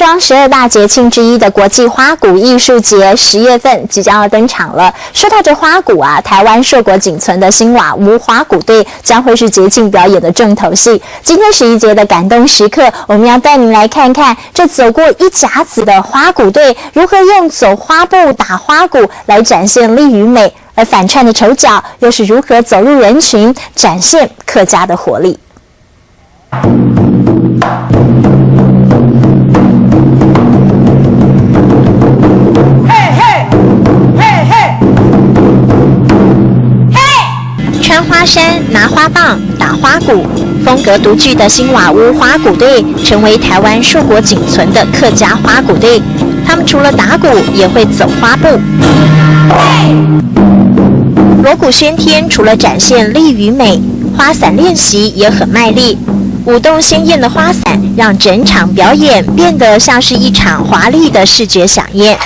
庄12大节庆之一的国际花鼓艺术节10月份即将要登场了。说到这花鼓啊，台湾硕果仅存的新瓦屋花鼓队将会是节庆表演的重头戏。今天11节的感动时刻，我们要带您来看看这走过一甲子的花鼓队如何用走花步打花鼓来展现力与美，而反串的丑角又是如何走入人群，展现客家的活力。穿花衫、拿花棒、打花鼓，风格独具的新瓦屋花鼓队成为台湾硕果仅存的客家花鼓队。他们除了打鼓，也会走花步。锣鼓喧天，除了展现力与美，花伞练习也很卖力。舞动鲜艳的花伞，让整场表演变得像是一场华丽的视觉飨宴。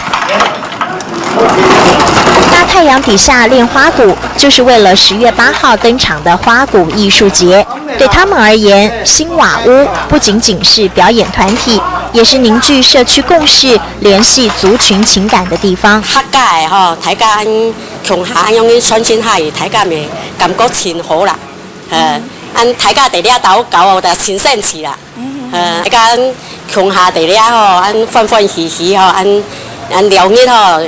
大太阳底下练花鼓，就是为了10月8号登场的花鼓艺术节。对他们而言，新瓦屋不仅仅是表演团体，也是凝聚社区共识、联系族群情感的地方。客家的吼，大家乡下用啲酸酸下，大家咪感覺真好啦。大家地咧斗搞就真神奇啦。大家鄉下地咧吼，歡歡喜喜吼，聊日吼。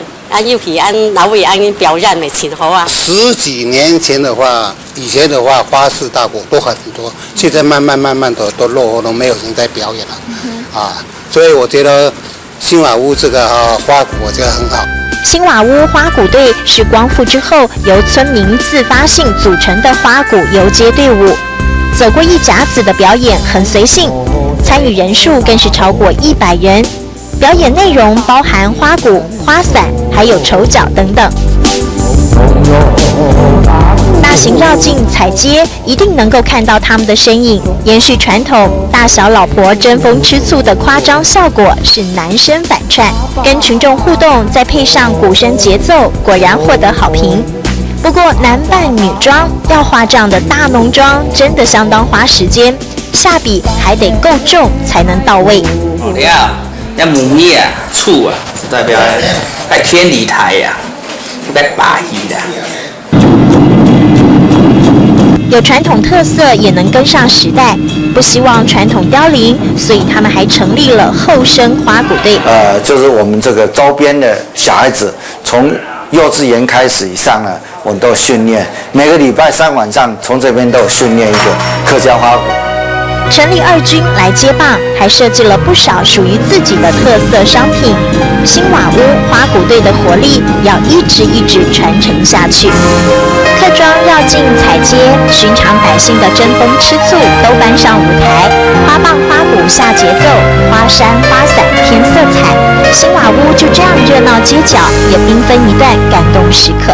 尤其老伟表演的挺好啊。10几年前的话，以前的话花式大鼓都很多，现在慢慢的都落后，都没有人在表演了。所以我觉得新瓦屋这个花鼓我觉得很好。新瓦屋花鼓队是光复之后由村民自发性组成的花鼓游街队伍，走过一甲子的表演很随性，参与人数更是超过100人。表演内容包含花鼓、花伞，还有丑角等等。大型绕境踩街，一定能够看到他们的身影。延续传统，大小老婆争风吃醋的夸张效果是男生反串，跟群众互动，再配上鼓声节奏，果然获得好评。不过男扮女装要化这样的大浓妆，真的相当花时间，下笔还得够重才能到位。那母叶啊、醋啊，是代表在天理台呀，在把戏的。有传统特色，也能跟上时代，不希望传统凋零，所以他们还成立了后生花鼓队。就是我们这个周边的小孩子，从幼稚园开始以上呢，我们都训练，每个礼拜3晚上从这边都有训练一个客家花鼓。成立2军来接棒，还设计了不少属于自己的特色商品。新瓦屋花鼓队的活力要一直传承下去。客庄绕境踩街，寻常百姓的争风吃醋都搬上舞台，花棒花鼓下节奏，花衫花伞添色彩。新瓦屋就这样热闹街角，也缤纷一段感动时刻。